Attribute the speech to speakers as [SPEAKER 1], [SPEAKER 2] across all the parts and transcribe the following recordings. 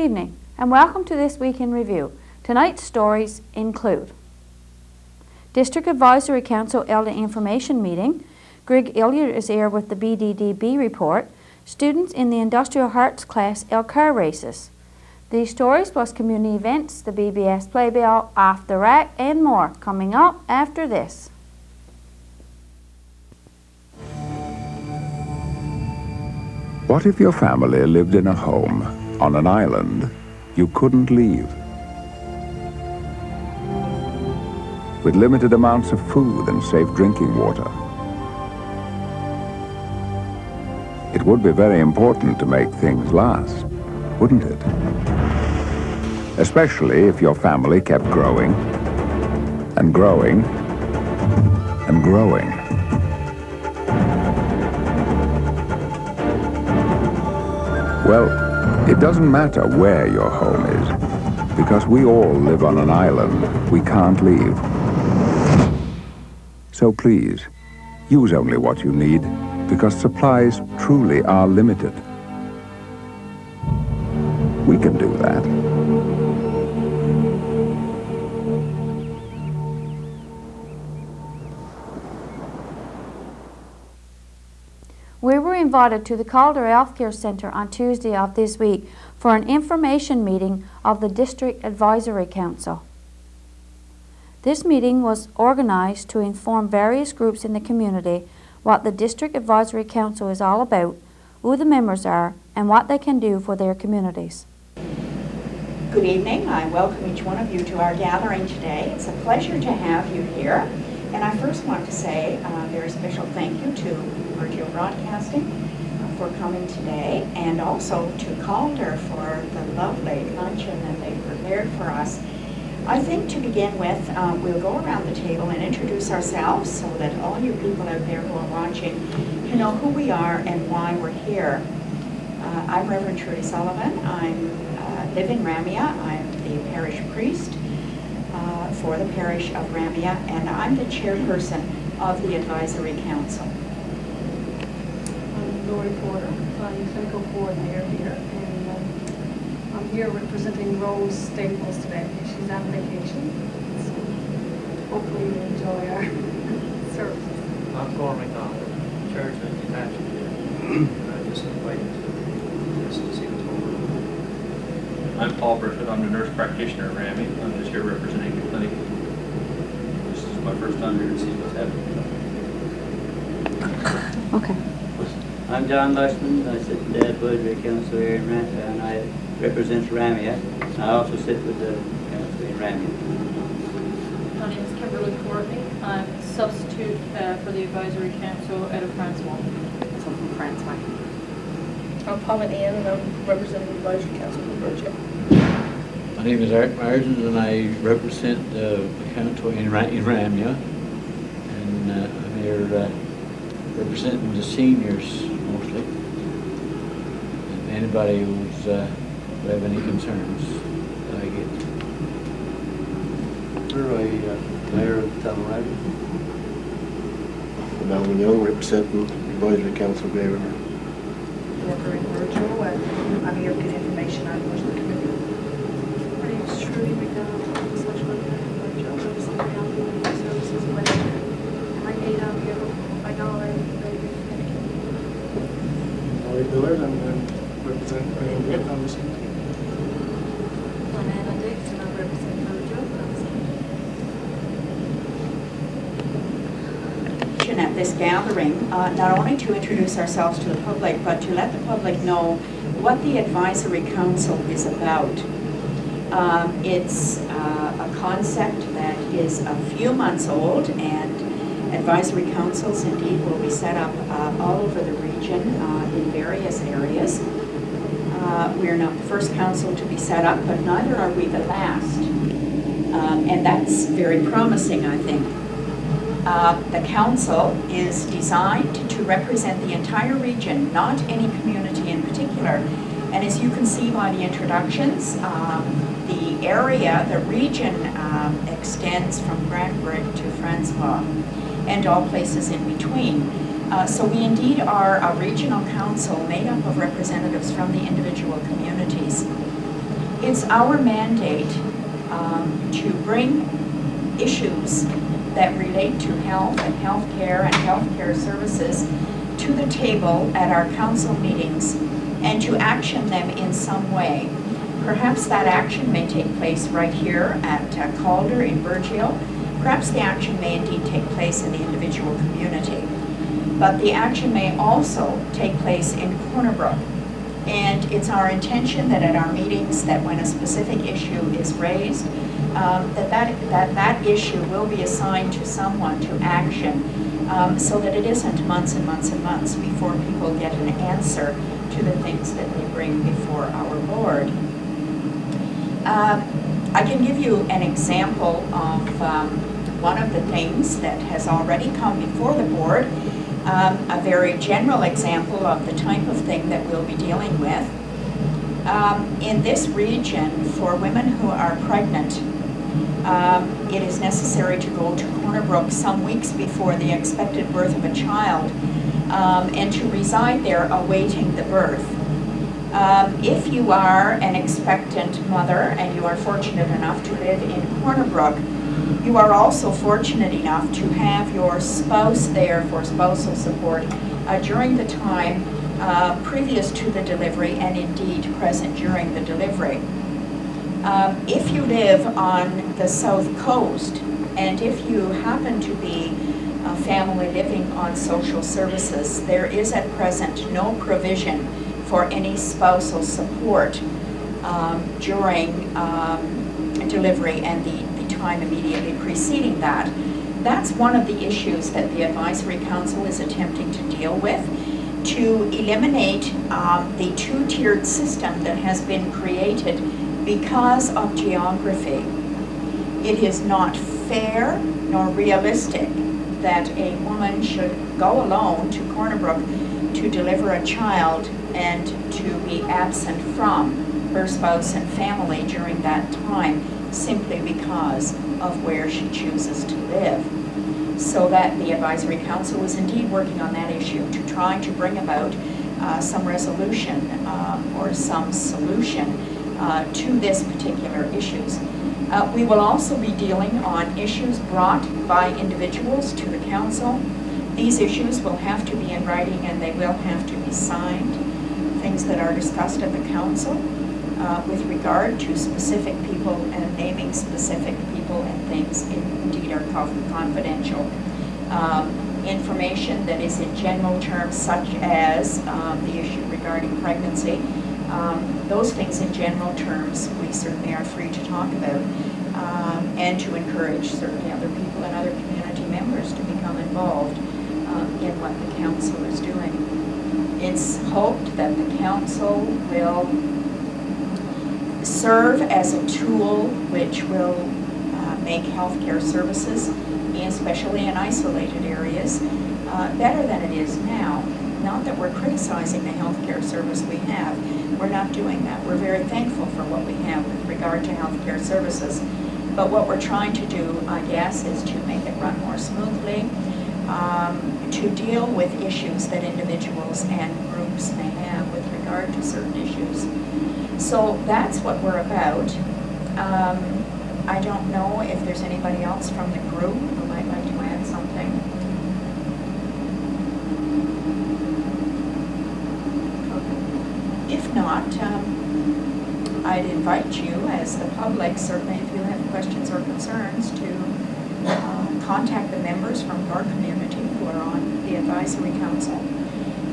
[SPEAKER 1] evening and welcome to this week in review. Tonight's stories include District Advisory Council held an information meeting. Greg Illiard is here with the BDDB report. Students in the Industrial Arts class held car races. These stories plus community events, the BBS Playbill, Off the Rack and more coming up after this.
[SPEAKER 2] What if your family lived in a home on an island you couldn't leave? With limited amounts of food and safe drinking water. It would be very important to make things last, wouldn't it? Especially if your family kept growing and growing and growing. Well, it doesn't matter where your home is, because we all live on an island we can't leave. So please, use only what you need, because supplies truly are limited. We can do that.
[SPEAKER 1] We were invited to the Calder Healthcare Centre on Tuesday of this week for an information meeting of the District Advisory Council. This meeting was organised to inform various groups in the community what the District Advisory Council is all about, who the members are, and what they can do for their communities.
[SPEAKER 3] Good evening. I welcome each one of you to our gathering today. It's a pleasure to have you here. And I first want to say a very special thank you to RTO Broadcasting for coming today, and also to Calder for the lovely luncheon that they prepared for us. I think to begin with, we'll go around the table and introduce ourselves so that all you people out there who are watching can know who we are and why we're here. I'm Reverend Trudy Sullivan. I live in Ramia. I'm the parish priest for the parish of Ramia, and I'm the chairperson of the Advisory Council.
[SPEAKER 4] I'm Lori Porter. I'm the clinical coordinator here, and I'm here representing Rose Staples today. She's on vacation, so hopefully you enjoy our services.
[SPEAKER 5] I'm Gordon McDonald, church and pastor here. I just invited just to see what's going on. I'm Paul Burford. I'm the nurse practitioner at Ramy. I'm just here representing the clinic. This is my first time here to see what's happening.
[SPEAKER 1] Okay.
[SPEAKER 6] I'm John Lushman. I sit in the Advisory Council here in Ramia, and I represent Ramia. I also sit with the council in Ramia.
[SPEAKER 7] My name is Kimberly Courtney. I'm a substitute for the Advisory Council out of Francois.
[SPEAKER 3] So from Francois.
[SPEAKER 8] I'm Paula Ann, and I'm representing the Advisory Council for Virgin.
[SPEAKER 9] My name is Eric Marsden, and I represent the council in Ramia. And I'm here representing the seniors mostly. And anybody who's have any concerns that I get.
[SPEAKER 5] Mayor of the town of Ramy.
[SPEAKER 10] I'm Alvin Young, representing the Advisory Council of Grey River.
[SPEAKER 8] Worker in Virgil, and I'm here to get information on the committee.
[SPEAKER 4] My name is Trudy McDonald. I'm a social worker in Virgil, representing the Health and Services Western. And I hate out here by dollar and baby.
[SPEAKER 11] Lloyd Millard, I'm representing Grant on this one.
[SPEAKER 4] I'm Anna Dix, and I represent Virgil.
[SPEAKER 3] At this gathering, not only to introduce ourselves to the public, but to let the public know what the Advisory Council is about. It's a concept that is a few months old, and Advisory Councils indeed will be set up all over the region in various areas. We're not the first council to be set up, but neither are we the last. And that's very promising, I think. The council is designed to represent the entire region, not any community in particular. And as you can see by the introductions, the area, the region extends from Brantford to Francois and all places in between. So we indeed are a regional council made up of representatives from the individual communities. It's our mandate to bring issues that relate to health and healthcare services to the table at our council meetings and to action them in some way. Perhaps that action may take place right here at Calder in Burgeo. Perhaps the action may indeed take place in the individual community. But the action may also take place in Corner Brook. And it's our intention that at our meetings, that when a specific issue is raised, that issue will be assigned to someone to action, so that it isn't months and months and months before people get an answer to the things that they bring before our board. I can give you an example of one of the things that has already come before the board, a very general example of the type of thing that we'll be dealing with. In this region, for women who are pregnant, it is necessary to go to Corner Brook some weeks before the expected birth of a child and to reside there awaiting the birth. If you are an expectant mother and you are fortunate enough to live in Corner Brook, you are also fortunate enough to have your spouse there for spousal support during the time previous to the delivery and indeed present during the delivery. If you live on the south coast and if you happen to be a family living on social services, there is at present no provision for any spousal support during delivery and the time immediately preceding that. That's one of the issues that the Advisory Council is attempting to deal with, to eliminate the two-tiered system that has been created because of geography. It is not fair nor realistic that a woman should go alone to Corner Brook to deliver a child and to be absent from her spouse and family during that time simply because of where she chooses to live. So that the Advisory Council is indeed working on that issue to try to bring about some resolution or some solution to this particular issues. We will also be dealing on issues brought by individuals to the council. These issues will have to be in writing and they will have to be signed. Things that are discussed at the council with regard to specific people and naming specific people and things indeed are confidential. Information that is in general terms such as the issue regarding pregnancy, those things in general terms we certainly are free to talk about and to encourage certainly other people and other community members to become involved in what the council is doing. It's hoped that the council will serve as a tool which will make healthcare services, especially in isolated areas, better than it is now. Not that we're criticizing the healthcare service we have. We're not doing that. We're very thankful for what we have with regard to healthcare services. But what we're trying to do, I guess, is to make it run more smoothly, to deal with issues that individuals and groups may have with regard to certain issues. So that's what we're about. I don't know if there's anybody else from the group who might like to add something. If not, I'd invite you as the public, certainly if you have questions or concerns, to contact the members from your community who are on the Advisory Council,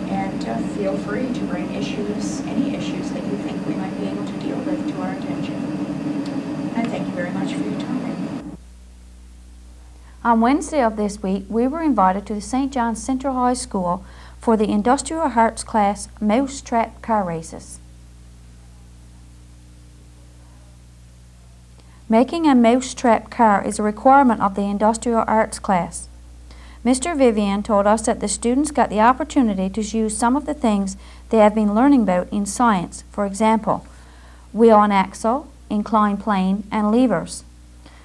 [SPEAKER 3] and feel free to bring issues, any issues that you think we might be able to deal with, to our attention. And I thank you very much for your time.
[SPEAKER 1] On Wednesday of this week, we were invited to the St. John's Central High School for the Industrial Arts class Mousetrap car races. Making a mousetrap car is a requirement of the Industrial Arts class. Mr. Vivian told us that the students got the opportunity to use some of the things they have been learning about in science, for example, wheel and axle, inclined plane, and levers.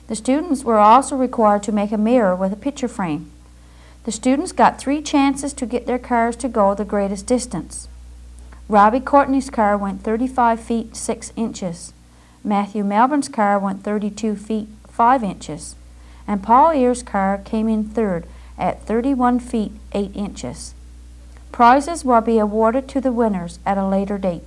[SPEAKER 1] The students were also required to make a mirror with a picture frame. The students got 3 chances to get their cars to go the greatest distance. Robbie Courtney's car went 35 feet 6 inches. Matthew Melbourne's car went 32 feet 5 inches, and Paul Ear's car came in third at 31 feet 8 inches. Prizes will be awarded to the winners at a later date.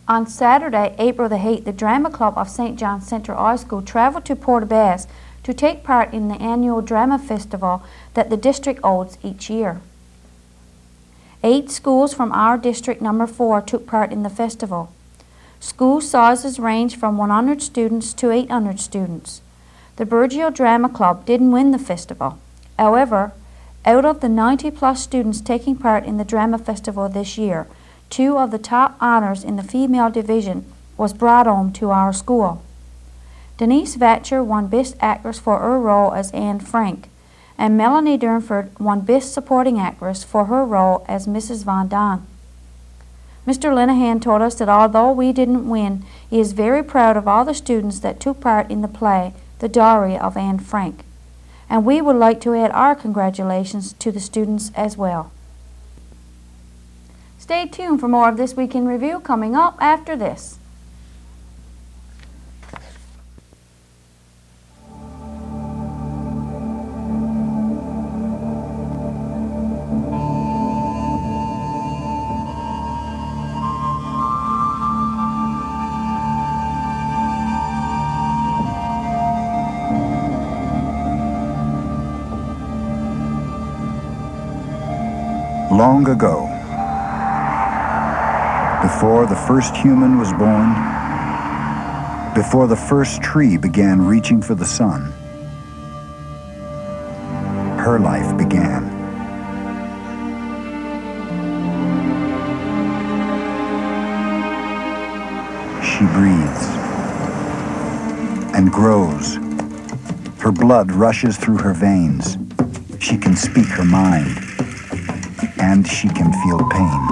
[SPEAKER 1] On Saturday, April the 8th, the Drama Club of St. John's Central High School traveled to Portabass to take part in the annual drama festival that the district holds each year. 8 schools from our district number 4 took part in the festival. School sizes range from 100 students to 800 students. The Burgeo Drama Club didn't win the festival. However, out of the 90-plus students taking part in the drama festival this year, 2 of the top honors in the female division was brought home to our school. Denise Vatcher won Best Actress for her role as Anne Frank, and Melanie Durnford won Best Supporting Actress for her role as Mrs. Von Don. Mr. Linehan told us that although we didn't win, he is very proud of all the students that took part in the play, The Diary of Anne Frank. And we would like to add our congratulations to the students as well. Stay tuned for more of This Week in Review coming up after this.
[SPEAKER 12] Long ago, before the first human was born, before the first tree began reaching for the sun, her life began. She breathes and grows. Her blood rushes through her veins. She can speak her mind, and she can feel pain.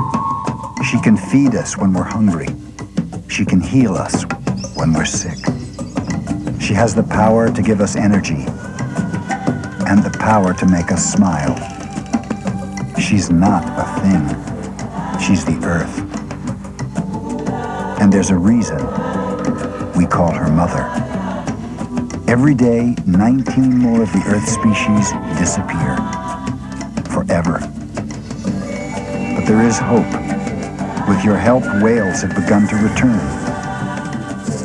[SPEAKER 12] She can feed us when we're hungry. She can heal us when we're sick. She has the power to give us energy and the power to make us smile. She's not a thing. She's the earth. And there's a reason we call her mother. Every day, 19 more of the earth species disappear forever. But there is hope. With your help, whales have begun to return.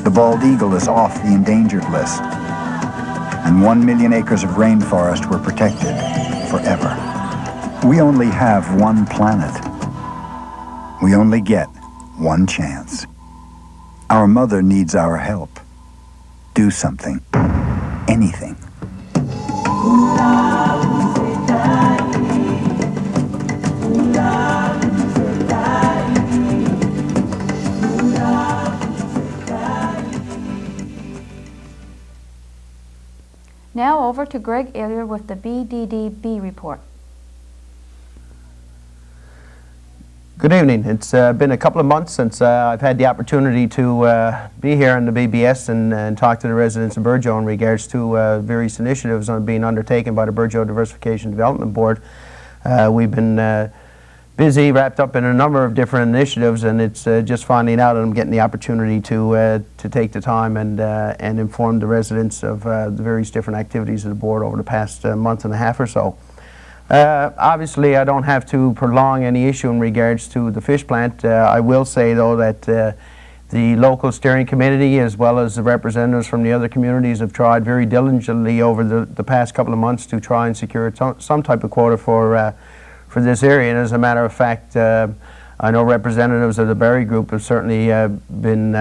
[SPEAKER 12] The bald eagle is off the endangered list, and 1 million acres of rainforest were protected forever. We only have one planet. We only get one chance. Our mother needs our help. Do something. Anything.
[SPEAKER 1] Now over to Greg Elliott with the BDDB report.
[SPEAKER 13] Good evening. It's been a couple of months since I've had the opportunity to be here in the BBS and talk to the residents of Burgeo in regards to various initiatives being undertaken by the Burgeo Diversification Development Board. We've been busy, wrapped up in a number of different initiatives, and it's just finding out, and I'm getting the opportunity to take the time and inform the residents of the various different activities of the board over the past month and a half or so. Obviously, I don't have to prolong any issue in regards to the fish plant. I will say, though, that the local steering committee, as well as the representatives from the other communities, have tried very diligently over the past couple of months to try and secure some type of quota for this area. And as a matter of fact, I know representatives of the Berry Group have certainly been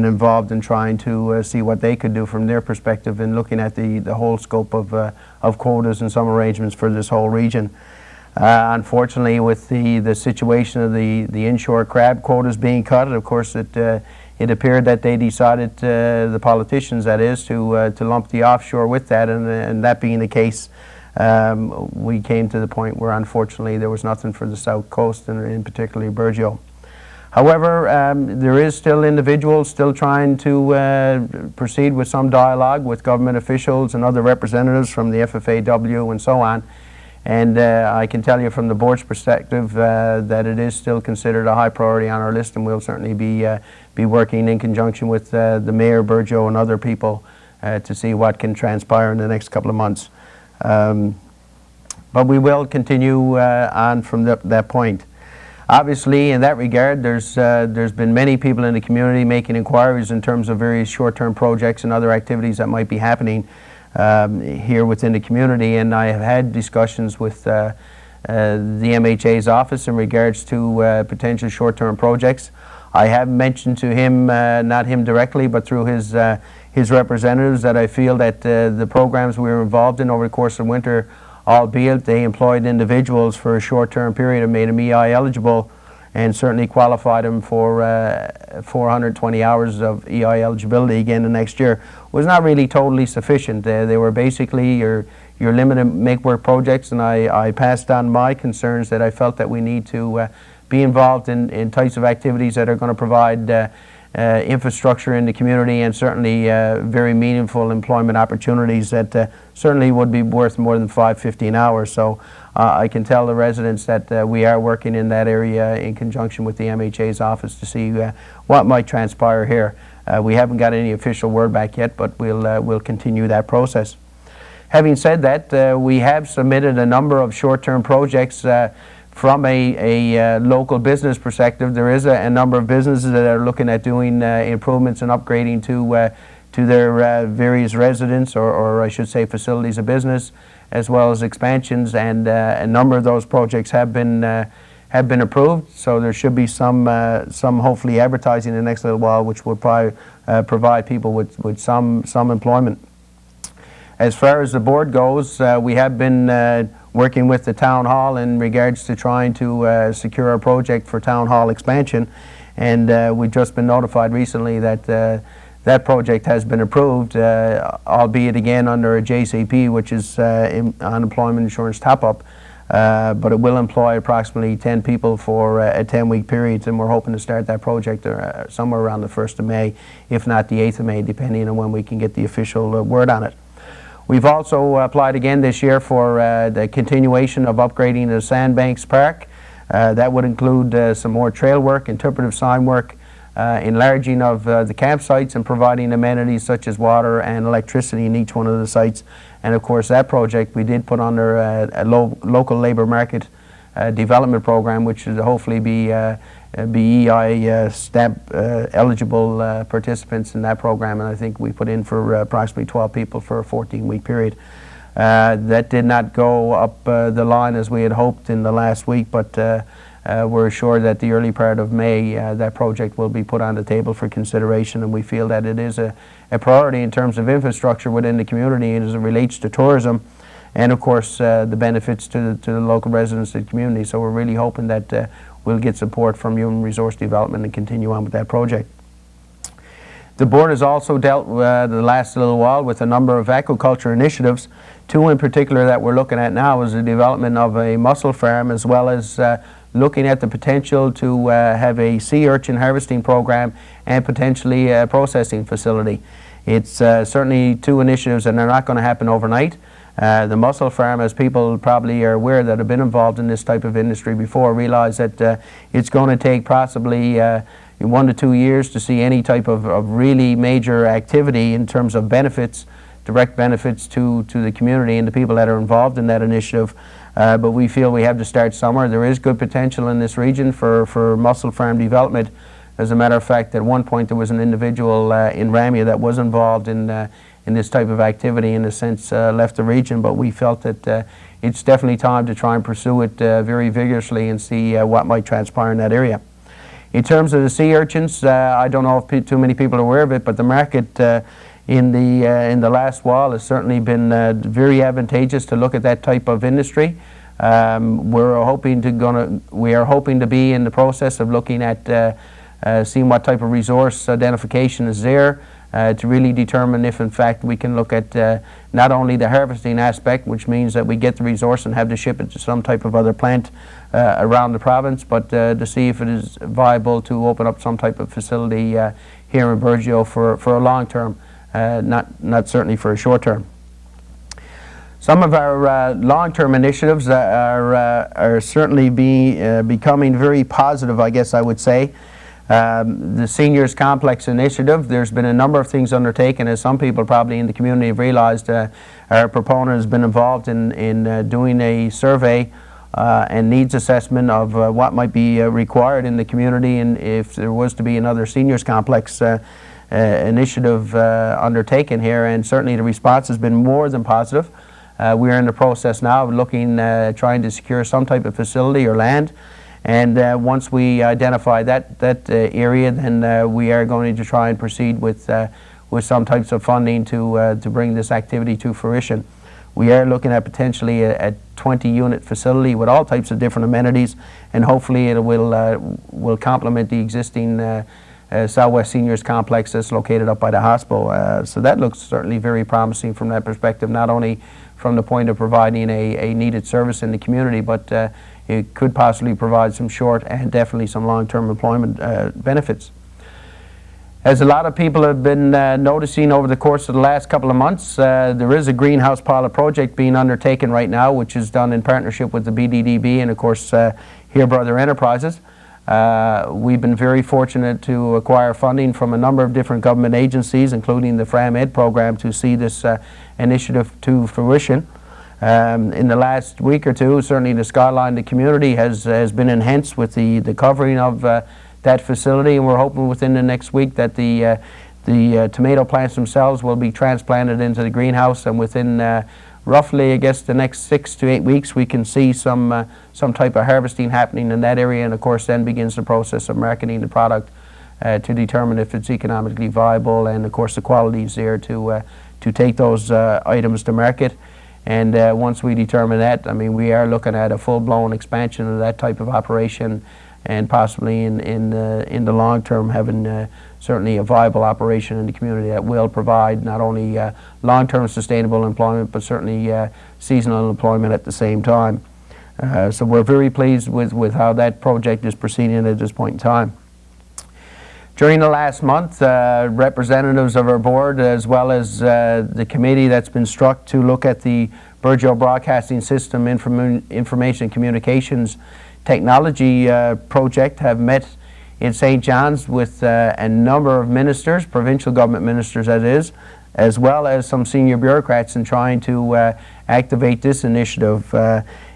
[SPEAKER 13] involved in trying to see what they could do from their perspective in looking at the whole scope of quotas and some arrangements for this whole region. Unfortunately, with the situation of the inshore crab quotas being cut, of course it appeared that they decided, the politicians that is, to lump the offshore with that, and that being the case, we came to the point where unfortunately there was nothing for the south coast, and in particularly Burgeo. However, there is still individuals still trying to proceed with some dialogue with government officials and other representatives from the FFAW and so on. And I can tell you from the board's perspective that it is still considered a high priority on our list, and we'll certainly be working in conjunction with the Mayor, Burgeo, and other people to see what can transpire in the next couple of months. But we will continue on from that point. Obviously, in that regard, there's been many people in the community making inquiries in terms of various short-term projects and other activities that might be happening here within the community, and I have had discussions with the MHA's office in regards to potential short-term projects. I have mentioned to him, not him directly, but through his representatives, that I feel that the programs we were involved in over the course of winter, albeit they employed individuals for a short-term period and made them EI eligible and certainly qualified them for 420 hours of EI eligibility again the next year, was not really totally sufficient. They were basically your limited make-work projects, and I passed on my concerns that I felt that we need to be involved in types of activities that are going to provide infrastructure in the community and certainly very meaningful employment opportunities that certainly would be worth more than 15 hours. So I can tell the residents that we are working in that area in conjunction with the MHA's office to see what might transpire here. We haven't got any official word back yet, but we'll continue that process. Having said that, we have submitted a number of short-term projects from a local business perspective. There is a number of businesses that are looking at doing improvements and upgrading to their various residents, or I should say facilities of business, as well as expansions, and a number of those projects have been approved. So there should be some hopefully advertising in the next little while, which will probably provide people with some employment. As far as the board goes, we have been working with the town hall in regards to trying to secure a project for town hall expansion, and we've just been notified recently that that project has been approved, albeit again under a JCP, which is unemployment insurance top-up, but it will employ approximately 10 people for a 10-week period, and we're hoping to start that project somewhere around the 1st of May, if not the 8th of May, depending on when we can get the official word on it. We've also applied again this year for the continuation of upgrading the Sandbanks Park. That would include some more trail work, interpretive sign work, enlarging of the campsites and providing amenities such as water and electricity in each one of the sites. And of course that project we did put under a local labour market development program, which should hopefully be EI stamp eligible participants in that program, and I think we put in for approximately 12 people for a 14-week period. That did not go up the line as we had hoped in the last week, but we're assured that the early part of May that project will be put on the table for consideration, and we feel that it is a priority in terms of infrastructure within the community as it relates to tourism and of course the benefits to the local residents of the community. So we're really hoping that we'll get support from Human Resource Development and continue on with that project. The board has also dealt the last little while with a number of aquaculture initiatives. Two in particular that we're looking at now is the development of a mussel farm, as well as looking at the potential to have a sea urchin harvesting program and potentially a processing facility. It's certainly two initiatives and they're not going to happen overnight. The mussel farm, as people probably are aware that have been involved in this type of industry before, realize that it's going to take possibly 1 to 2 years to see any type of really major activity in terms of benefits, direct benefits to the community and the people that are involved in that initiative. But we feel we have to start somewhere. There is good potential in this region for mussel farm development. As a matter of fact, at one point there was an individual in Ramia that was involved in this type of activity, in a sense, left the region, but we felt that it's definitely time to try and pursue it very vigorously and see what might transpire in that area. In terms of the sea urchins, I don't know if too many people are aware of it, but the market in the last while has certainly been very advantageous to look at that type of industry. We are hoping to be in the process of looking at seeing what type of resource identification is there to really determine if in fact we can look at not only the harvesting aspect, which means that we get the resource and have to ship it to some type of other plant around the province, but to see if it is viable to open up some type of facility here in Burgeo for a long term, not certainly for a short term. Some of our long-term initiatives are certainly becoming very positive, I guess I would say. The Seniors Complex Initiative, there's been a number of things undertaken, as some people probably in the community have realized. Our proponent has been involved in doing a survey and needs assessment of what might be required in the community, and if there was to be another Seniors Complex initiative undertaken here, and certainly the response has been more than positive. We are in the process now of looking, trying to secure some type of facility or land, and once we identify that area, then we are going to try and proceed with some types of funding to bring this activity to fruition. We are looking at potentially a 20-unit facility with all types of different amenities, and hopefully it will complement the existing Southwest Seniors Complex that's located up by the hospital. So that looks certainly very promising from that perspective, not only from the point of providing a needed service in the community, but it could possibly provide some short and definitely some long-term employment benefits. As a lot of people have been noticing over the course of the last couple of months, there is a greenhouse pilot project being undertaken right now, which is done in partnership with the BDDB and of course Here Brother Enterprises. We've been very fortunate to acquire funding from a number of different government agencies, including the FRAM-ED program, to see this initiative to fruition. In the last week or two, certainly the skyline, the community has been enhanced with the covering of that facility, and we're hoping within the next week that the tomato plants themselves will be transplanted into the greenhouse, and within roughly, I guess, the next 6 to 8 weeks, we can see some type of harvesting happening in that area, and of course then begins the process of marketing the product to determine if it's economically viable, and of course the quality is there to take those items to market. And once we determine that, I mean, we are looking at a full-blown expansion of that type of operation, and possibly in the long term having certainly a viable operation in the community that will provide not only long-term sustainable employment, but certainly seasonal employment at the same time. So we're very pleased with how that project is proceeding at this point in time. During the last month, representatives of our board, as well as the committee that's been struck to look at the Burgeo Broadcasting System Information Communications Technology project, have met in St. John's with a number of ministers, provincial government ministers that is, as well as some senior bureaucrats, in trying to activate this initiative.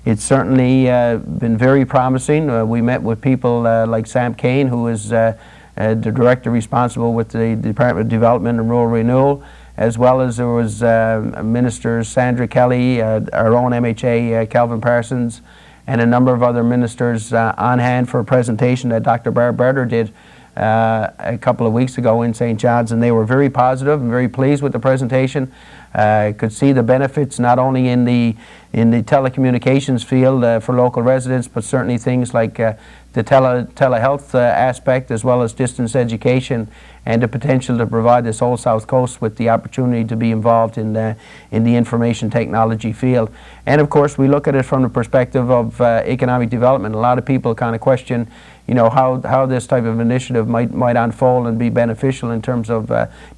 [SPEAKER 13] It's certainly been very promising. We met with people like Sam Kane, who is the director responsible with the Department of Development and Rural Renewal, as well as there was Ministers Sandra Kelly, our own MHA Calvin Parsons, and a number of other ministers on hand for a presentation that Dr. Barb Berder did a couple of weeks ago in St. John's, and they were very positive and very pleased with the presentation. Could see the benefits not only in the telecommunications field for local residents, but certainly things like the telehealth aspect, as well as distance education, and the potential to provide this whole South Coast with the opportunity to be involved in the information technology field. And of course, we look at it from the perspective of economic development. A lot of people kind of question, you know, how this type of initiative might unfold and be beneficial in terms of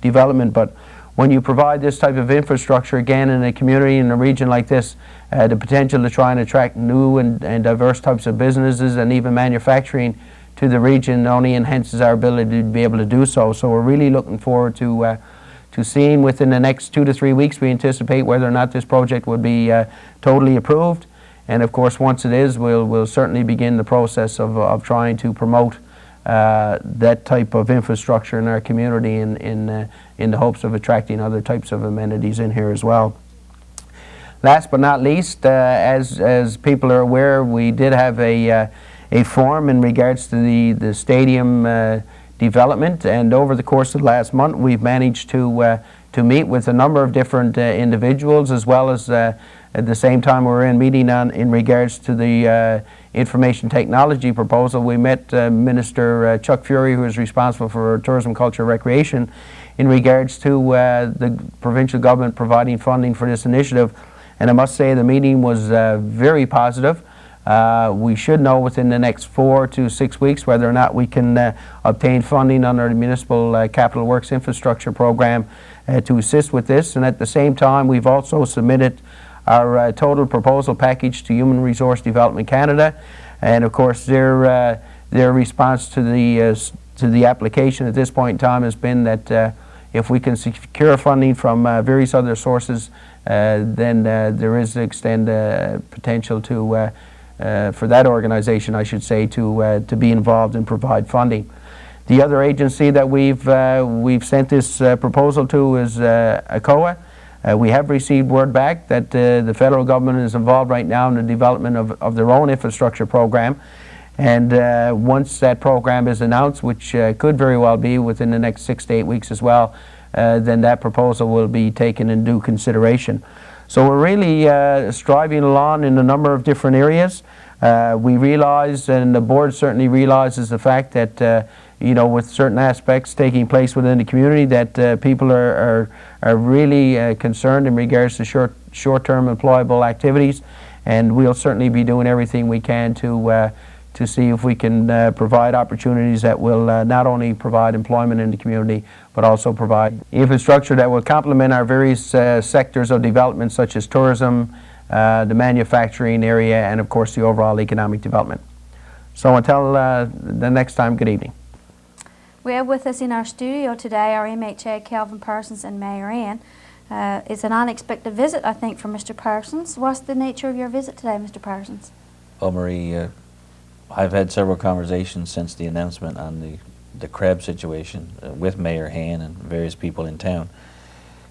[SPEAKER 13] development. But when you provide this type of infrastructure, again, in a community, in a region like this, the potential to try and attract new and diverse types of businesses and even manufacturing to the region only enhances our ability to be able to do so. So we're really looking forward to seeing within the next 2 to 3 weeks, we anticipate, whether or not this project would be totally approved. And of course, once it is, we'll certainly begin the process of trying to promote that type of infrastructure in our community in the hopes of attracting other types of amenities in here as well. Last but not least, as people are aware, we did have a forum in regards to the stadium development, and over the course of the last month we've managed to meet with a number of different individuals, as well as at the same time we're meeting in regards to the information technology proposal. We met Minister Chuck Fury, who is responsible for tourism, culture, recreation, in regards to the provincial government providing funding for this initiative. And I must say the meeting was very positive. We should know within the next 4 to 6 weeks whether or not we can obtain funding under the Municipal Capital Works Infrastructure Program to assist with this. And at the same time, we've also submitted our total proposal package to Human Resource Development Canada. And of course, their response to the application at this point in time has been that if we can secure funding from various other sources, then there is extend potential to for that organization, I should say, to be involved and provide funding. The other agency that we've sent this proposal to is ACOA. We have received word back that the federal government is involved right now in the development of their own infrastructure program, and once that program is announced, which could very well be within the next 6 to 8 weeks as well, then that proposal will be taken in due consideration. So we're really striving along in a number of different areas. We realize, and the board certainly realizes, the fact that you know, with certain aspects taking place within the community, that people are really concerned in regards to short-term employable activities, and we'll certainly be doing everything we can to see if we can provide opportunities that will not only provide employment in the community, but also provide infrastructure that will complement our various sectors of development, such as tourism, the manufacturing area, and of course the overall economic development. So until the next time, good evening.
[SPEAKER 1] We have with us in our studio today our MHA Calvin Parsons and Mayor Ann. It's an unexpected visit, I think, for Mr. Parsons. What's the nature of your visit today, Mr. Parsons?
[SPEAKER 14] Well, Marie, I've had several conversations since the announcement on the crab situation with Mayor Han and various people in town,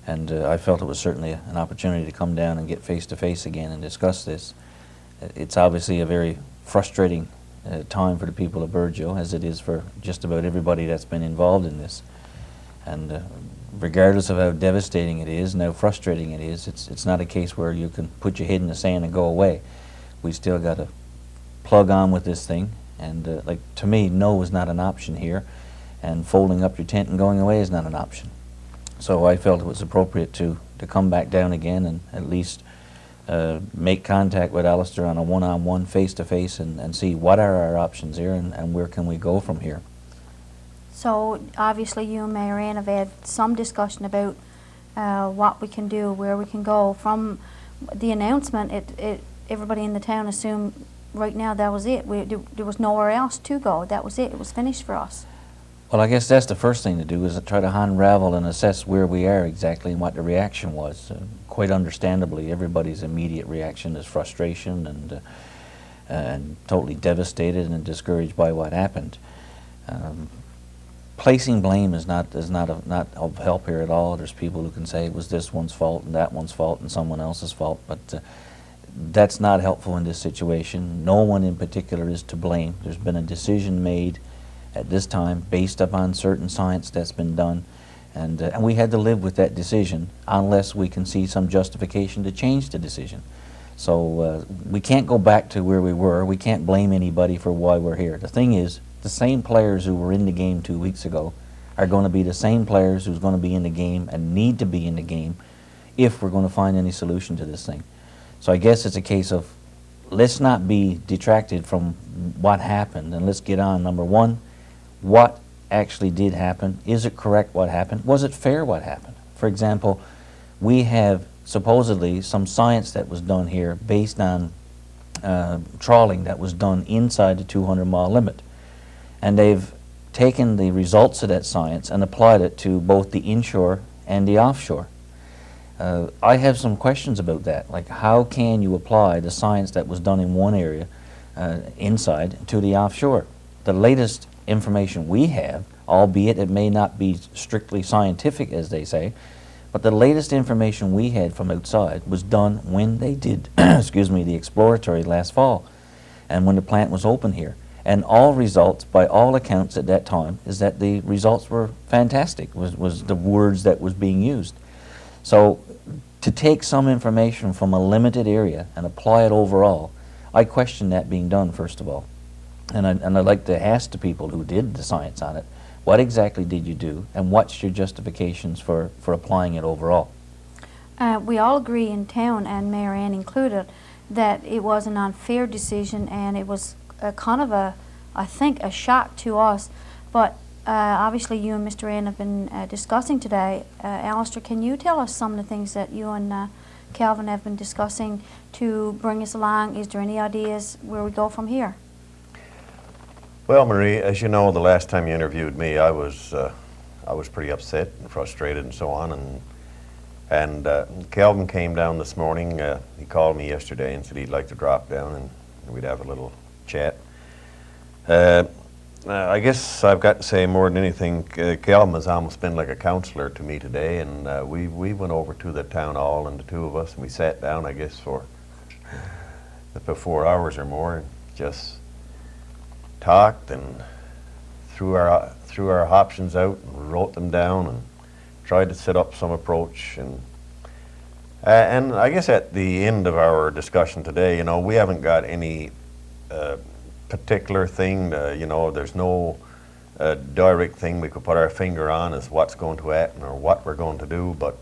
[SPEAKER 14] and I felt it was certainly an opportunity to come down and get face-to-face again and discuss this. It's obviously a very frustrating time for the people of Burgeo, as it is for just about everybody that's been involved in this. And regardless of how devastating it is and how frustrating it is, it's not a case where you can put your head in the sand and go away. We still got to plug on with this thing, and like, to me, no is not an option here, and folding up your tent and going away is not an option. So I felt it was appropriate to come back down again and at least make contact with Alistair on a one-on-one, face-to-face, and see what are our options here and where can we go from here.
[SPEAKER 1] So obviously you and Mayor Ann have had some discussion about what we can do, where we can go. From the announcement, everybody in the town assumed right now that was it. There was nowhere else to go. That was it. It was finished for us.
[SPEAKER 14] Well, I guess that's the first thing to do, is to try to unravel and assess where we are exactly and what the reaction was. Quite understandably, everybody's immediate reaction is frustration and totally devastated and discouraged by what happened. Placing blame is not of help here at all. There's people who can say it was this one's fault and that one's fault and someone else's fault, but that's not helpful in this situation. No one in particular is to blame. There's been a decision made at this time based upon certain science that's been done, and we had to live with that decision unless we can see some justification to change the decision. So we can't go back to where we were. We can't blame anybody for why we're here. The thing is, the same players who were in the game 2 weeks ago are going to be the same players who's going to be in the game and need to be in the game if we're going to find any solution to this thing. So I guess it's a case of, let's not be detracted from what happened, and let's get on. Number one, what actually did happen? Is it correct what happened? Was it fair what happened? For example, we have supposedly some science that was done here based on trawling that was done inside the 200-mile limit. And they've taken the results of that science and applied it to both the inshore and the offshore. I have some questions about that. Like, how can you apply the science that was done in one area inside to the offshore? The latest information we have, albeit it may not be strictly scientific, as they say, but the latest information we had from outside was done when they did, excuse me, the exploratory last fall, and when the plant was open here. And all results, by all accounts at that time, is that the results were fantastic, was the words that was being used. So to take some information from a limited area and apply it overall, I question that being done, first of all. And I'd like to ask the people who did the science on it, what exactly did you do, and what's your justifications for applying it overall?
[SPEAKER 1] We all agree in town, and Mayor Ann included, that it was an unfair decision, and it was kind of I think, a shock to us. But obviously you and Mr. Ann have been discussing today. Alistair, can you tell us some of the things that you and Calvin have been discussing to bring us along? Is there any ideas where we go from here?
[SPEAKER 15] Well, Marie, as you know, the last time you interviewed me, I was pretty upset and frustrated and so on. And Calvin came down this morning. He called me yesterday and said he'd like to drop down and we'd have a little chat. I guess I've got to say more than anything, Calvin has almost been like a counselor to me today, and we went over to the town hall, and the two of us, and we sat down, I guess, for 4 hours or more, and just talked and threw our options out and wrote them down and tried to set up some approach. And I guess at the end of our discussion today, you know, we haven't got any particular thing, you know, there's no direct thing we could put our finger on as what's going to happen or what we're going to do, but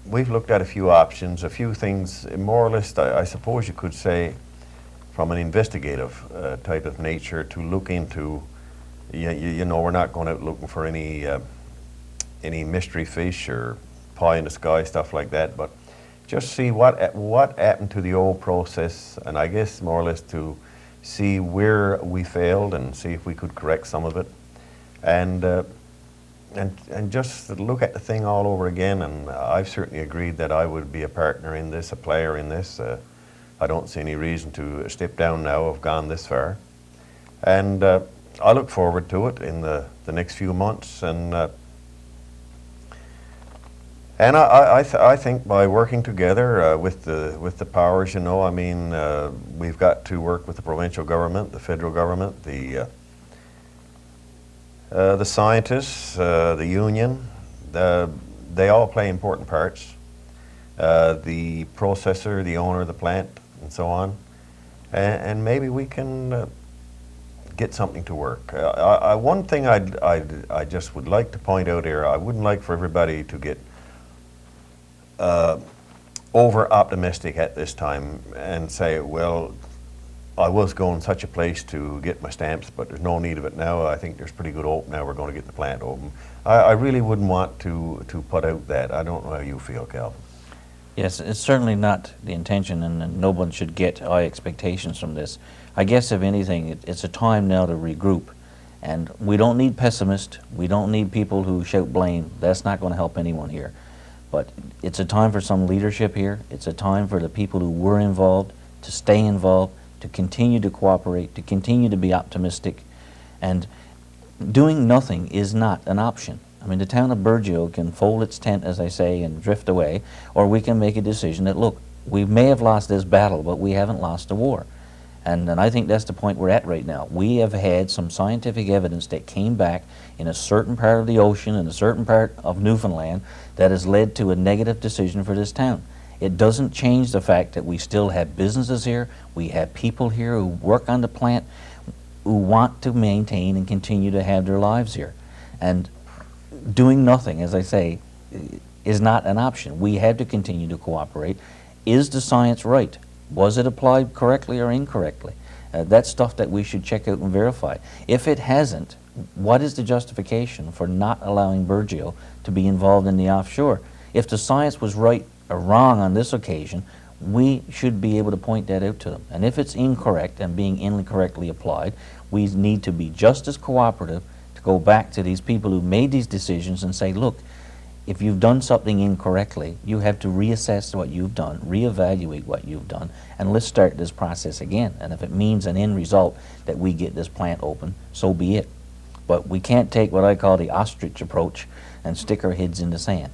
[SPEAKER 15] we've looked at a few options, a few things, more or less, I suppose you could say, from an investigative type of nature to look into. You know, we're not going out looking for any mystery fish or pie in the sky, stuff like that, but just see what happened to the old process, and I guess more or less to see where we failed and see if we could correct some of it, and just look at the thing all over again. And I've certainly agreed that I would be a partner in this, a player in this. I don't see any reason to step down now. I've gone this far, and I look forward to it in the next few months. And I think by working together with the powers, you know, I mean, we've got to work with the provincial government, the federal government, the scientists, the union. They all play important parts. The processor, the owner of the plant, and so on. And maybe we can get something to work. One thing I just would like to point out here, I wouldn't like for everybody to get over-optimistic at this time and say, well, I was going such a place to get my stamps, but there's no need of it now. I think there's pretty good hope now we're going to get the plant open. I really wouldn't want to put out that. I don't know how you feel, Calvin.
[SPEAKER 14] Yes, it's certainly not the intention, and no one should get high expectations from this. I guess, if anything, it's a time now to regroup. And we don't need pessimists. We don't need people who shout blame. That's not going to help anyone here. But it's a time for some leadership here. It's a time for the people who were involved to stay involved, to continue to cooperate, to continue to be optimistic. And doing nothing is not an option. I mean, the town of Burgeo can fold its tent, as I say, and drift away, or we can make a decision that, look, we may have lost this battle, but we haven't lost the war. And I think that's the point we're at right now. We have had some scientific evidence that came back in a certain part of the ocean, in a certain part of Newfoundland, that has led to a negative decision for this town. It doesn't change the fact that we still have businesses here, we have people here who work on the plant, who want to maintain and continue to have their lives here. And doing nothing, as I say, is not an option. We have to continue to cooperate. Is the science right? Was it applied correctly or incorrectly? That's stuff that we should check out and verify. If it hasn't, what is the justification for not allowing Burgeo to be involved in the offshore? If the science was right or wrong on this occasion, we should be able to point that out to them. And if it's incorrect and being incorrectly applied, we need to be just as cooperative to go back to these people who made these decisions and say, look, if you've done something incorrectly, you have to reassess what you've done, reevaluate what you've done, and let's start this process again. And if it means an end result that we get this plant open, so be it. But we can't take what I call the ostrich approach and stick our heads in the sand.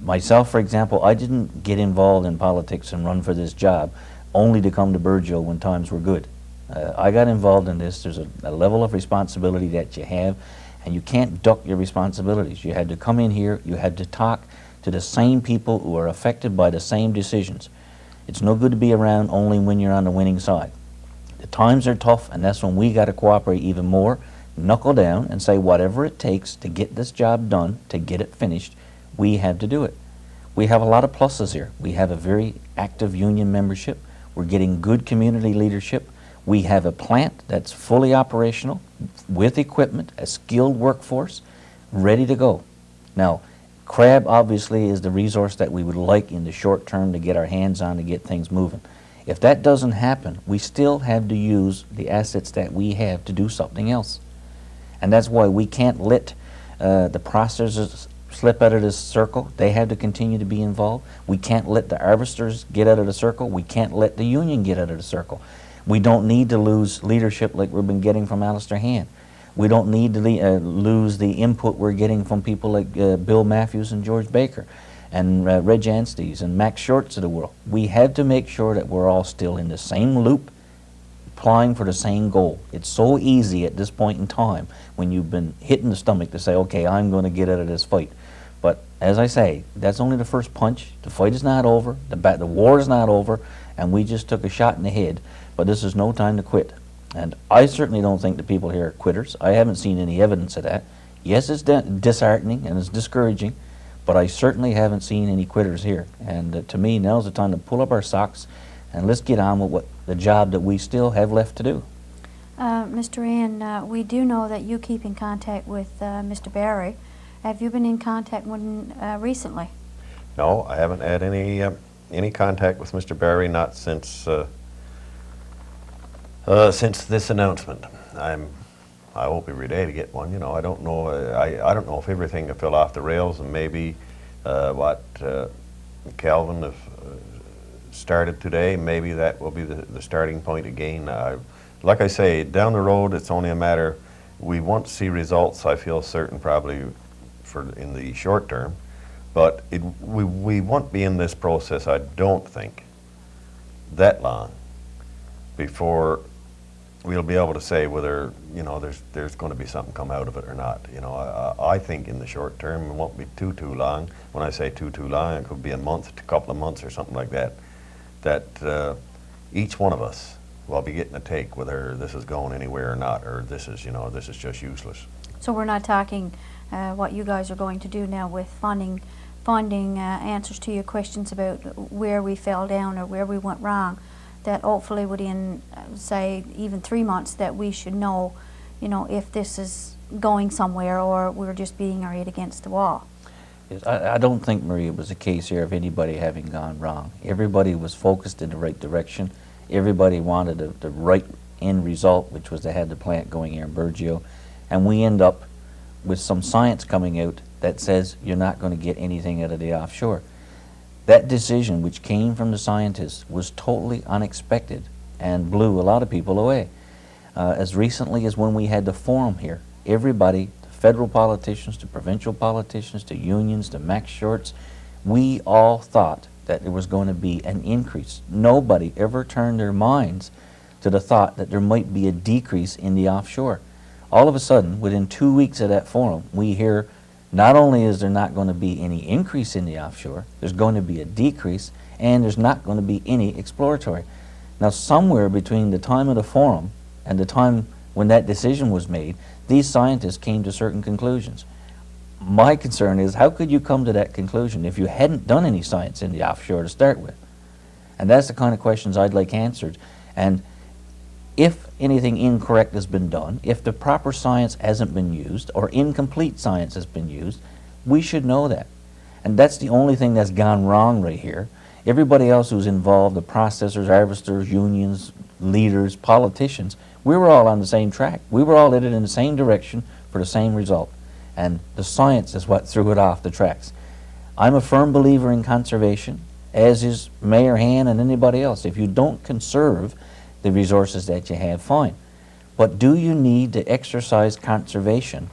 [SPEAKER 14] Myself, for example, I didn't get involved in politics and run for this job only to come to Burgeo when times were good. I got involved in this. There's a level of responsibility that you have, and you can't duck your responsibilities. You had to come in here, you had to talk to the same people who are affected by the same decisions. It's no good to be around only when you're on the winning side. The times are tough, and that's when we got to cooperate even more, knuckle down and say whatever it takes to get this job done, to get it finished, we have to do it. We have a lot of pluses here. We have a very active union membership. We're getting good community leadership. We have a plant that's fully operational with equipment, a skilled workforce, ready to go. Now, crab obviously is the resource that we would like in the short term to get our hands on to get things moving. If that doesn't happen, we still have to use the assets that we have to do something else. And that's why we can't let the processors slip out of this circle. They have to continue to be involved. We can't let the harvesters get out of the circle. We can't let the union get out of the circle. We don't need to lose leadership like we've been getting from Alistair Hand. We don't need to lose the input we're getting from people like Bill Matthews and George Baker and Reg Anstey's and Max Shorts of the world. We have to make sure that we're all still in the same loop, applying for the same goal. It's so easy at this point in time when you've been hit in the stomach to say, okay, I'm going to get out of this fight. But as I say, that's only the first punch. The fight is not over, the war is not over, and we just took a shot in the head. But this is no time to quit. And I certainly don't think the people here are quitters. I haven't seen any evidence of that. Yes, it's disheartening and it's discouraging, but I certainly haven't seen any quitters here. And to me, now's the time to pull up our socks and let's get on with the job that we still have left to do.
[SPEAKER 1] Mr. Ian, we do know that you keep in contact with Mr. Barry. Have you been in contact with him recently?
[SPEAKER 15] No, I haven't had any contact with Mr. Barry, not since this announcement. I hope every day to get one. You know, I don't know. I don't know if everything fell off the rails, and maybe what Calvin have started today, maybe that will be the starting point again. Like I say, down the road, it's only a matter. We want to see results. I feel certain, probably in the short term, but we won't be in this process. I don't think that long before we'll be able to say whether, you know, there's going to be something come out of it or not. You know, I think in the short term it won't be too long. When I say too long, it could be a month, a couple of months or something like that. That each one of us will be getting a take whether this is going anywhere or not, or this is, you know, this is just useless.
[SPEAKER 1] So we're not talking what you guys are going to do now with finding answers to your questions about where we fell down or where we went wrong. That hopefully within, say, even 3 months, that we should know, you know, if this is going somewhere or we're just beating our head against the wall.
[SPEAKER 14] Yes, I don't think, Marie, it was a case here of anybody having gone wrong. Everybody was focused in the right direction. Everybody wanted the right end result, which was to have the plant going here in Burgeo. And we end up with some science coming out that says you're not going to get anything out of the offshore. That decision, which came from the scientists, was totally unexpected and blew a lot of people away. As recently as when we had the forum here, everybody, the federal politicians, to provincial politicians, to unions, to Max Shorts, we all thought that there was going to be an increase. Nobody ever turned their minds to the thought that there might be a decrease in the offshore. All of a sudden, within 2 weeks of that forum, we hear not only is there not going to be any increase in the offshore, there's going to be a decrease, and there's not going to be any exploratory. Now, somewhere between the time of the forum and the time when that decision was made, these scientists came to certain conclusions. My concern is, how could you come to that conclusion if you hadn't done any science in the offshore to start with? And that's the kind of questions I'd like answered. And if anything incorrect has been done, if the proper science hasn't been used, or incomplete science has been used, we should know that. And that's the only thing that's gone wrong right here. Everybody else who's involved, the processors, harvesters, unions, leaders, politicians, we were all on the same track. We were all headed in the same direction for the same result. And the science is what threw it off the tracks. I'm a firm believer in conservation, as is Mayor Han and anybody else. If you don't conserve the resources that you have, fine. But do you need to exercise conservation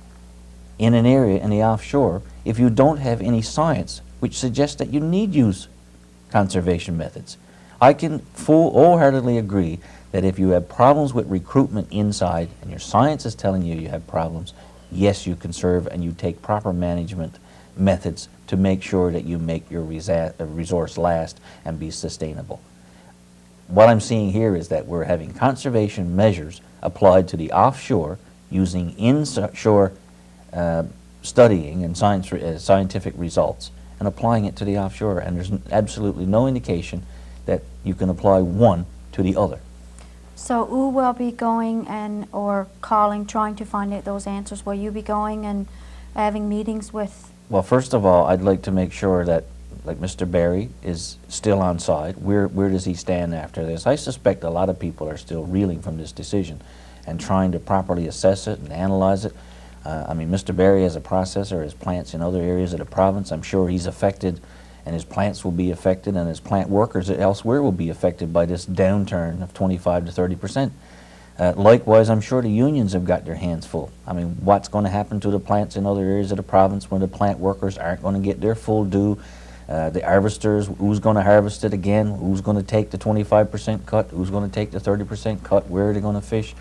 [SPEAKER 14] in an area in the offshore if you don't have any science which suggests that you need use conservation methods? I can wholeheartedly agree that if you have problems with recruitment inside and your science is telling you you have problems, yes, you conserve and you take proper management methods to make sure that you make your resource last and be sustainable. What I'm seeing here is that we're having conservation measures applied to the offshore using inshore studying and scientific results and applying it to the offshore, and there's absolutely no indication that you can apply one to the other.
[SPEAKER 1] So who will be going and or calling, trying to find out those answers? Will you be going and having meetings with?
[SPEAKER 14] Well, first of all, I'd like to make sure that, like, Mr. Barry is still on side. Where does he stand after this? I suspect a lot of people are still reeling from this decision and trying to properly assess it and analyze it. I mean, Mr. Barry as a processor has plants in other areas of the province. I'm sure he's affected, and his plants will be affected, and his plant workers elsewhere will be affected by this downturn of 25 to 30%. Likewise, I'm sure the unions have got their hands full. I mean, what's going to happen to the plants in other areas of the province when the plant workers aren't going to get their full due? The harvesters, who's going to harvest it again? Who's going to take the 25% cut? Who's going to take the 30% cut? Where are they going to fish?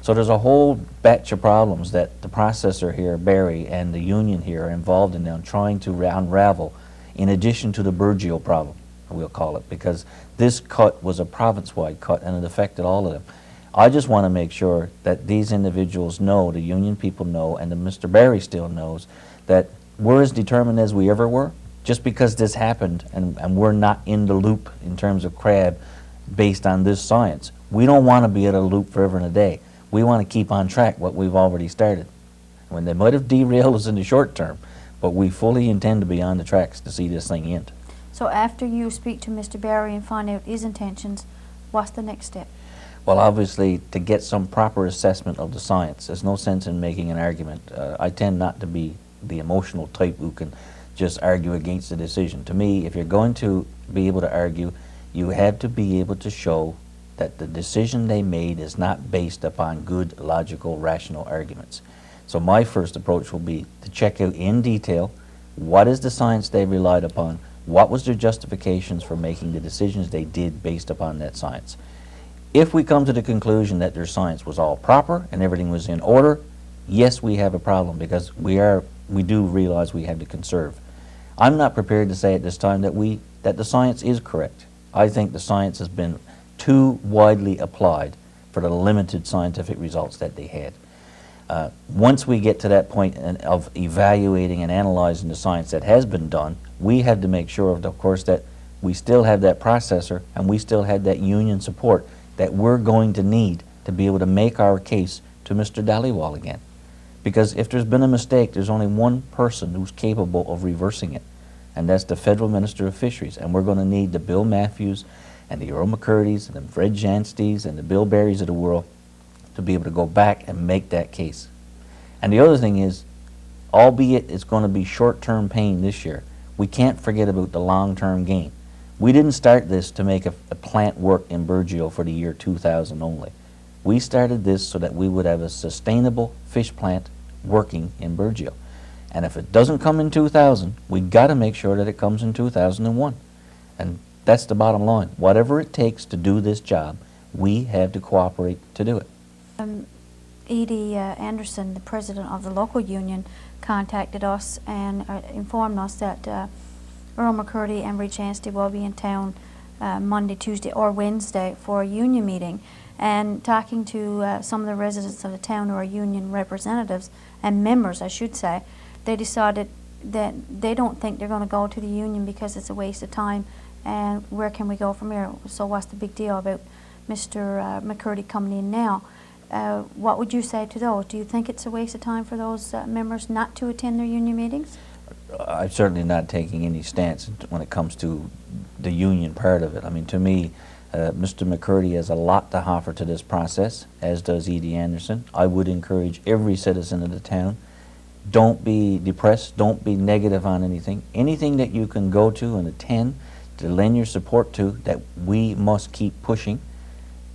[SPEAKER 14] So there's a whole batch of problems that the processor here, Barry, and the union here are involved in now trying to unravel, in addition to the Burgeo problem, we'll call it, because this cut was a province-wide cut and it affected all of them. I just want to make sure that these individuals know, the union people know, and that Mr. Barry still knows, that we're as determined as we ever were. Just because this happened and we're not in the loop in terms of crab based on this science, we don't want to be at a loop forever and a day. We want to keep on track what we've already started. When they might have derailed us in the short term, but we fully intend to be on the tracks to see this thing end.
[SPEAKER 1] So after you speak to Mr. Barry and find out his intentions, what's the next step?
[SPEAKER 14] Well, obviously, to get some proper assessment of the science. There's no sense in making an argument. I tend not to be the emotional type who can just argue against the decision. To me, if you're going to be able to argue, you have to be able to show that the decision they made is not based upon good, logical, rational arguments. So my first approach will be to check out in detail what is the science they relied upon, what was their justifications for making the decisions they did based upon that science. If we come to the conclusion that their science was all proper and everything was in order, yes, we have a problem, because we do realize we have to conserve. I'm not prepared to say at this time that the science is correct. I think the science has been too widely applied for the limited scientific results that they had. Once we get to that point of evaluating and analyzing the science that has been done, we have to make sure, of course, that we still have that processor and we still have that union support that we're going to need to be able to make our case to Mr. Dhaliwal again. Because if there's been a mistake, there's only one person who's capable of reversing it, and that's the Federal Minister of Fisheries. And we're going to need the Bill Matthews and the Earl McCurdy's and the Fred Janstys and the Bill Berrys of the world to be able to go back and make that case. And the other thing is, albeit it's going to be short-term pain this year, we can't forget about the long-term gain. We didn't start this to make a plant work in Burgeo for the year 2000 only. We started this so that we would have a sustainable fish plant working in Burgeo. And if it doesn't come in 2000, we got to make sure that it comes in 2001. And that's the bottom line. Whatever it takes to do this job, we have to cooperate to do it.
[SPEAKER 1] Edie Anderson, the president of the local union, contacted us and informed us that Earl McCurdy and Reed Chansty will be in town Monday, Tuesday, or Wednesday for a union meeting. And talking to some of the residents of the town who are union representatives and members, I should say, they decided that they don't think they're going to go to the union because it's a waste of time, and where can we go from here? So what's the big deal about Mr. McCurdy coming in now? What would you say to those? Do you think it's a waste of time for those members not to attend their union meetings?
[SPEAKER 14] I'm certainly not taking any stance when it comes to the union part of it. I mean, to me, Mr. McCurdy has a lot to offer to this process, as does Edie Anderson. I would encourage every citizen of the town, Don't be depressed. Don't be negative on anything. Anything that you can go to and attend to lend your support to that we must keep pushing,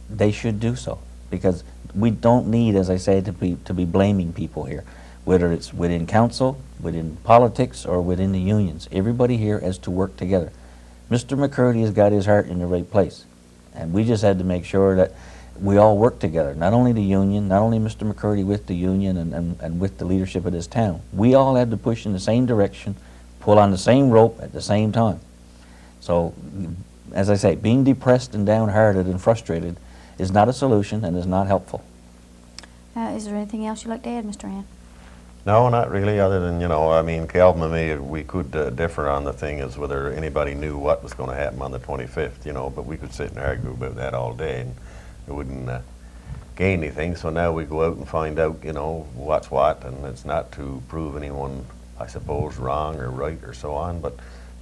[SPEAKER 14] they should do so. Because we don't need, as I say, to be blaming people here, whether it's within council, within politics, or within the unions. Everybody here has to work together. Mr. McCurdy has got his heart in the right place, and we just had to make sure that we all work together, not only the union, not only Mr. McCurdy with the union and with the leadership of this town. We all had to push in the same direction, pull on the same rope at the same time. So, as I say, being depressed and downhearted and frustrated is not a solution and is not helpful.
[SPEAKER 1] Is there anything else you'd like to add, Mr. Ann?
[SPEAKER 15] No, not really, other than, you know, I mean, Calvin and me, we could differ on the thing as whether anybody knew what was going to happen on the 25th, you know, but we could sit and argue about that all day, and it wouldn't gain anything. So now we go out and find out, you know, what's what, and it's not to prove anyone, I suppose, wrong or right or so on. But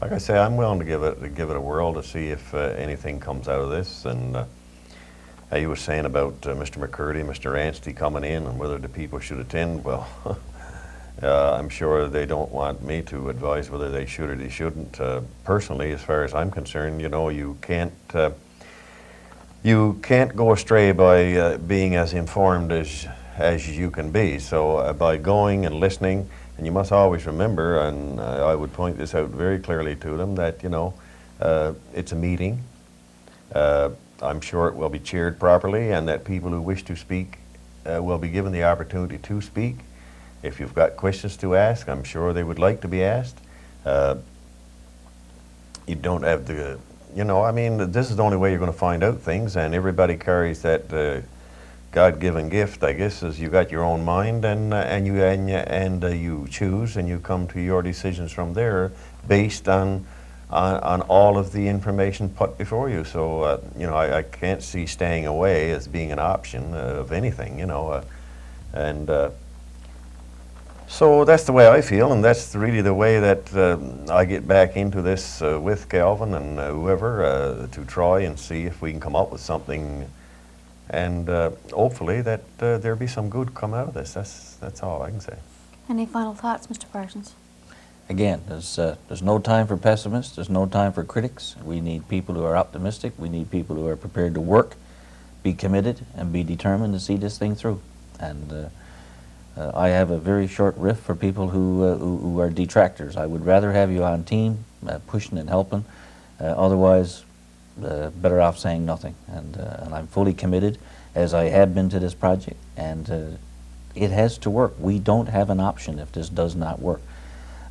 [SPEAKER 15] like I say, I'm willing to give it a whirl to see if anything comes out of this. And you were saying about Mr. McCurdy, Mr. Anstey coming in, and whether the people should attend. Well, I'm sure they don't want me to advise whether they should or they shouldn't. Personally, as far as I'm concerned, you know, you can't go astray by being as informed as you can be. So by going and listening, and you must always remember, and I would point this out very clearly to them, that, you know, it's a meeting. I'm sure it will be chaired properly, and that people who wish to speak will be given the opportunity to speak. If you've got questions to ask, I'm sure they would like to be asked. You don't have to, you know, I mean, this is the only way you're going to find out things, and everybody carries that God-given gift, I guess, is you got your own mind, and you choose, and you come to your decisions from there based on all of the information put before you. So, you know, I can't see staying away as being an option of anything, you know, so that's the way I feel, and that's really the way that I get back into this with Calvin and whoever to try and see if we can come up with something, and hopefully that there'll be some good come out of this. That's all I can say.
[SPEAKER 1] Any final thoughts, Mr. Parsons?
[SPEAKER 14] Again, there's no time for pessimists. There's no time for critics. We need people who are optimistic. We need people who are prepared to work, be committed, and be determined to see this thing through. And I have a very short riff for people who are detractors. I would rather have you on team, pushing and helping. Otherwise, better off saying nothing. And I'm fully committed, as I have been to this project. And it has to work. We don't have an option if this does not work.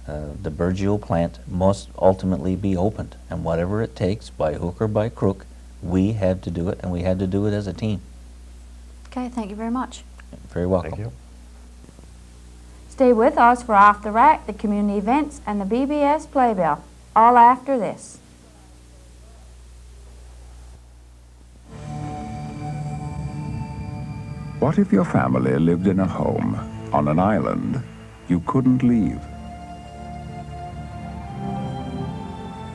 [SPEAKER 14] The Burgeo plant must ultimately be opened. And whatever it takes, by hook or by crook, we have to do it, and we had to do it as a team.
[SPEAKER 1] Okay, thank you very much.
[SPEAKER 14] Very welcome.
[SPEAKER 15] Thank you.
[SPEAKER 1] Stay with us for Off the Rack, the community events, and the BBS Playbill, all after this.
[SPEAKER 2] What if your family lived in a home on an island you couldn't leave?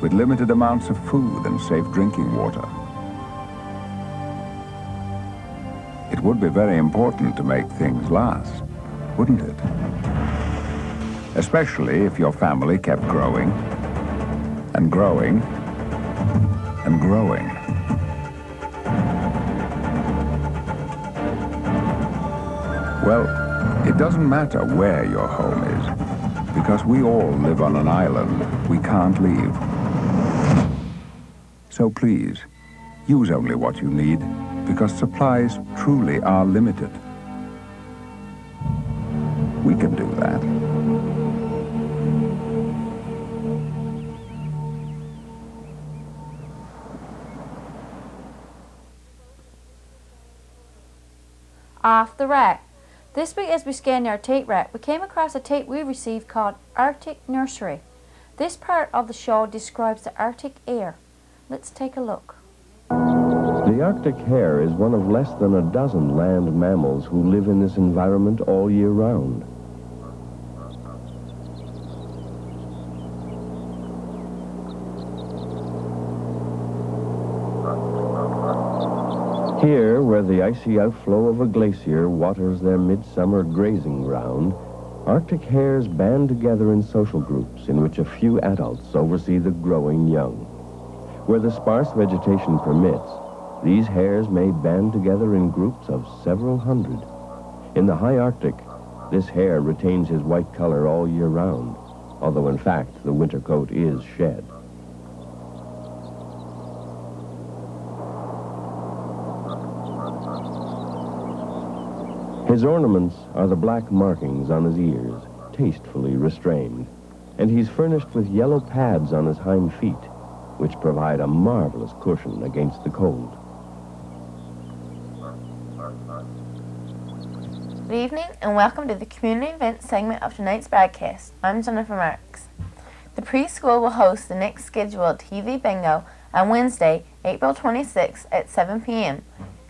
[SPEAKER 2] With limited amounts of food and safe drinking water. It would be very important to make things last, wouldn't it? Especially if your family kept growing and growing and growing. Well, it doesn't matter where your home is, because we all live on an island we can't leave. So please, use only what you need, because supplies truly are limited. We can do that.
[SPEAKER 1] Off the Rack. This week as we scanned our tape rack, we came across a tape we received called Arctic Nursery. This part of the show describes the Arctic air. Let's take a look.
[SPEAKER 16] The Arctic hare is one of less than a dozen land mammals who live in this environment all year round. Here, where the icy outflow of a glacier waters their midsummer grazing ground, Arctic hares band together in social groups in which a few adults oversee the growing young. Where the sparse vegetation permits, these hares may band together in groups of several hundred. In the high Arctic, this hare retains his white color all year round, although in fact the winter coat is shed. His ornaments are the black markings on his ears, tastefully restrained, and he's furnished with yellow pads on his hind feet, which provide a marvelous cushion against the cold.
[SPEAKER 17] Good evening and welcome to the community event segment of tonight's broadcast. I'm Jennifer Marks. The preschool will host the next scheduled TV bingo on Wednesday, April 26th at 7 p.m.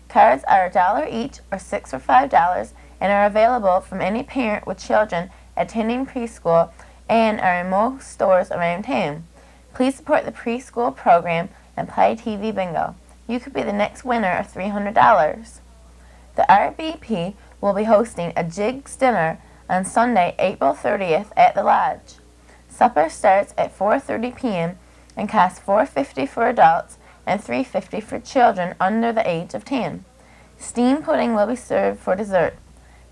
[SPEAKER 17] Cards are $1 each or $6 or $5 and are available from any parent with children attending preschool and are in most stores around town. Please support the preschool program and play TV bingo. You could be the next winner of $300. The RBP will be hosting a Jigs dinner on Sunday, April 30th at the Lodge. Supper starts at 4:30 p.m. and costs $4.50 for adults and $3.50 for children under the age of 10. Steamed pudding will be served for dessert.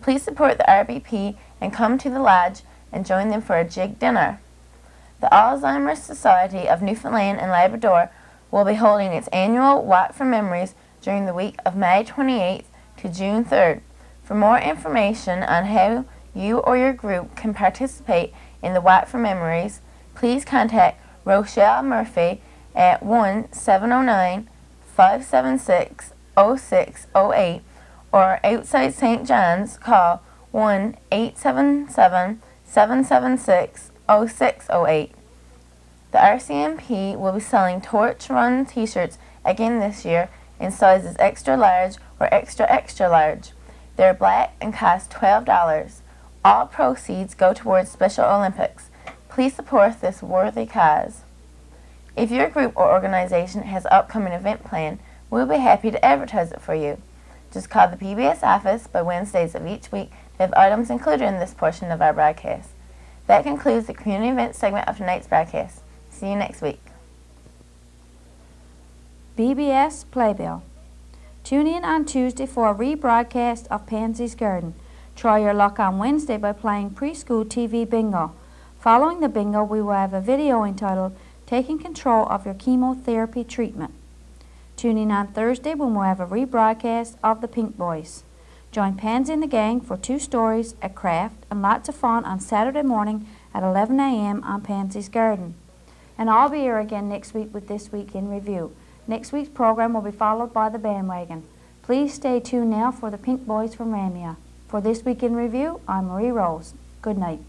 [SPEAKER 17] Please support the RBP and come to the Lodge and join them for a Jig dinner. The Alzheimer's Society of Newfoundland and Labrador will be holding its annual Walk for Memories during the week of May 28th to June 3rd. For more information on how you or your group can participate in the Walk for Memories, please contact Rochelle Murphy at 1-709-576-0608 or outside St. John's, call 1-877-776-0608. The RCMP will be selling Torch Run t-shirts again this year in sizes extra large or extra extra large. They're black and cost $12. All proceeds go towards Special Olympics. Please support this worthy cause. If your group or organization has an upcoming event planned, we'll be happy to advertise it for you. Just call the PBS office by Wednesdays of each week to have items included in this portion of our broadcast. That concludes the community event segment of tonight's broadcast. See you next week.
[SPEAKER 1] BBS Playbill. Tune in on Tuesday for a rebroadcast of Pansy's Garden. Try your luck on Wednesday by playing preschool TV bingo. Following the bingo, we will have a video entitled Taking Control of Your Chemotherapy Treatment. Tune in on Thursday when we'll have a rebroadcast of the Pink Boys. Join Pansy and the gang for 2 stories, a craft, and lots of fun on Saturday morning at 11 a.m. on Pansy's Garden. And I'll be here again next week with This Week in Review. Next week's program will be followed by The Bandwagon. Please stay tuned now for the Pink Boys from Ramia. For This Week in Review, I'm Marie Rose. Good night.